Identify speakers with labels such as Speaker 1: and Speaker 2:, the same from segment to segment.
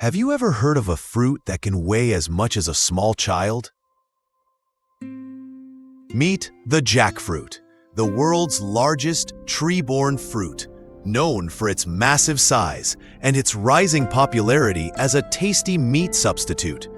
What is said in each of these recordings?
Speaker 1: Have you ever heard of a fruit that can weigh as much as a small child? Meet the jackfruit, the world's largest tree-borne fruit, known for its massive size and its rising popularity as a tasty meat substitute.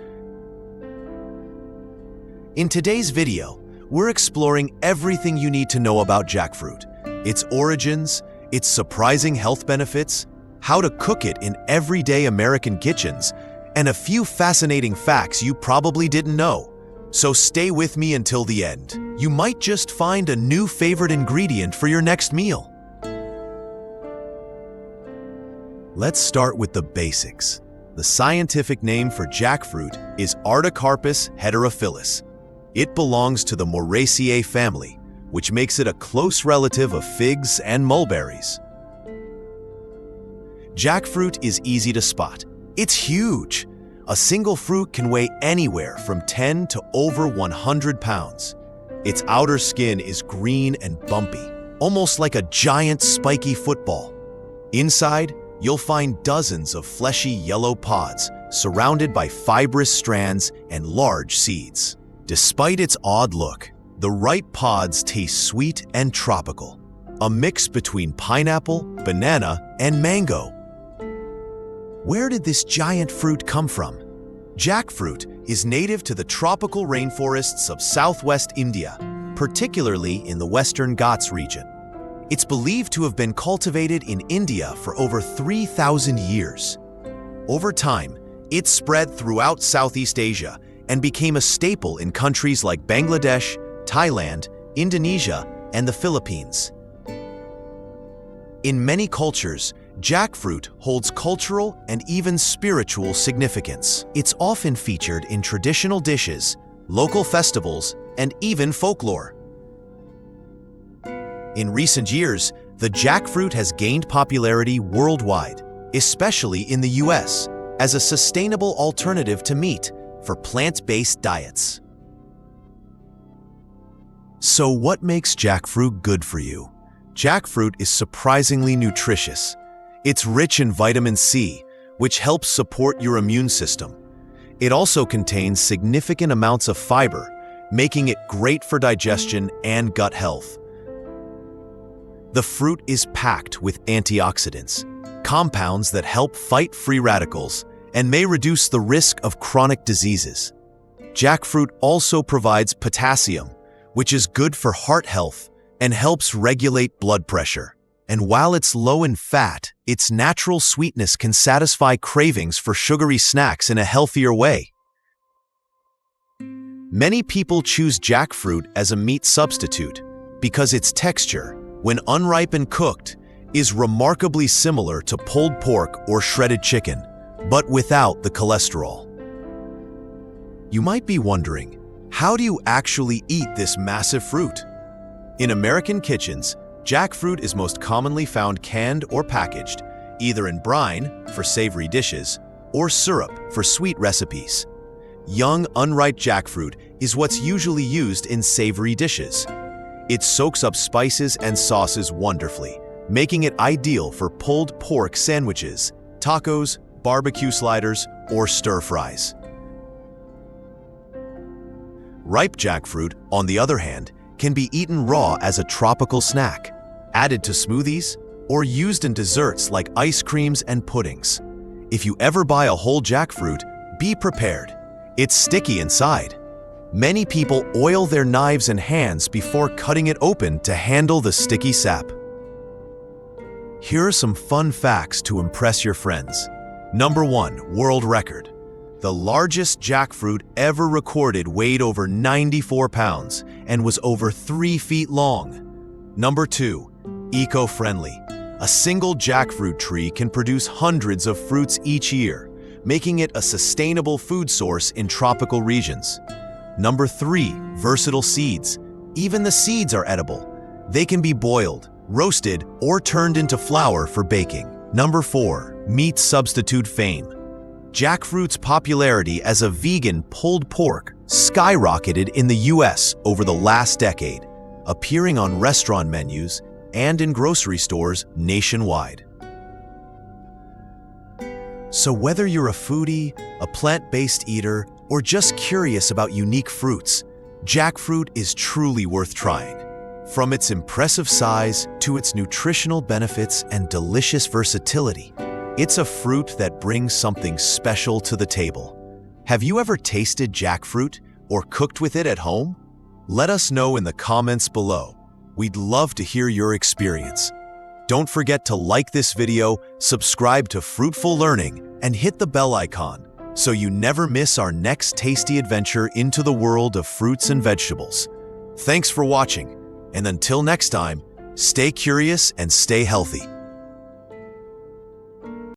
Speaker 1: In today's video, we're exploring everything you need to know about jackfruit, its origins, its surprising health benefits, how to cook it in everyday American kitchens, and a few fascinating facts you probably didn't know. So stay with me until the end. You might just find a new favorite ingredient for your next meal. Let's start with the basics. The scientific name for jackfruit is Artocarpus heterophyllus. It belongs to the Moraceae family, which makes it a close relative of figs and mulberries. Jackfruit is easy to spot. It's huge. A single fruit can weigh anywhere from 10 to over 100 pounds. Its outer skin is green and bumpy, almost like a giant spiky football. Inside, you'll find dozens of fleshy yellow pods surrounded by fibrous strands and large seeds. Despite its odd look, the ripe pods taste sweet and tropical, a mix between pineapple, banana, and mango. Where did this giant fruit come from? Jackfruit is native to the tropical rainforests of southwest India, particularly in the Western Ghats region. It's believed to have been cultivated in India for over 3,000 years. Over time, it spread throughout Southeast Asia and became a staple in countries like Bangladesh, Thailand, Indonesia, and the Philippines. In many cultures, jackfruit holds cultural and even spiritual significance. It's often featured in traditional dishes, local festivals, and even folklore. In recent years, the jackfruit has gained popularity worldwide, especially in the US, as a sustainable alternative to meat for plant-based diets. So what makes jackfruit good for you? Jackfruit is surprisingly nutritious. It's rich in vitamin C, which helps support your immune system. It also contains significant amounts of fiber, making it great for digestion and gut health. The fruit is packed with antioxidants, compounds that help fight free radicals and may reduce the risk of chronic diseases. Jackfruit also provides potassium, which is good for heart health and helps regulate blood pressure. And while it's low in fat, its natural sweetness can satisfy cravings for sugary snacks in a healthier way. Many people choose jackfruit as a meat substitute because its texture, when unripe and cooked, is remarkably similar to pulled pork or shredded chicken, but without the cholesterol. You might be wondering, how do you actually eat this massive fruit? In American kitchens, jackfruit is most commonly found canned or packaged, either in brine for savory dishes or syrup for sweet recipes. Young, unripe jackfruit is what's usually used in savory dishes. It soaks up spices and sauces wonderfully, making it ideal for pulled pork sandwiches, tacos, barbecue sliders, or stir-fries. Ripe jackfruit, on the other hand, can be eaten raw as a tropical snack, added to smoothies, or used in desserts like ice creams and puddings. If you ever buy a whole jackfruit, be prepared. It's sticky inside. Many people oil their knives and hands before cutting it open to handle the sticky sap. Here are some fun facts to impress your friends. Number 1, world record. The largest jackfruit ever recorded weighed over 94 pounds and was over 3 feet long. Number 2, eco-friendly. A single jackfruit tree can produce hundreds of fruits each year, making it a sustainable food source in tropical regions. Number 3, versatile seeds. Even the seeds are edible. They can be boiled, roasted, or turned into flour for baking. Number 4, meat substitute fame. Jackfruit's popularity as a vegan pulled pork skyrocketed in the US over the last decade, appearing on restaurant menus and in grocery stores nationwide. So whether you're a foodie, a plant-based eater, or just curious about unique fruits, jackfruit is truly worth trying. From its impressive size to its nutritional benefits and delicious versatility, it's a fruit that brings something special to the table. Have you ever tasted jackfruit or cooked with it at home? Let us know in the comments below. We'd love to hear your experience. Don't forget to like this video, subscribe to Fruitful Learning, and hit the bell icon so you never miss our next tasty adventure into the world of fruits and vegetables. Thanks for watching, and until next time, stay curious and stay healthy.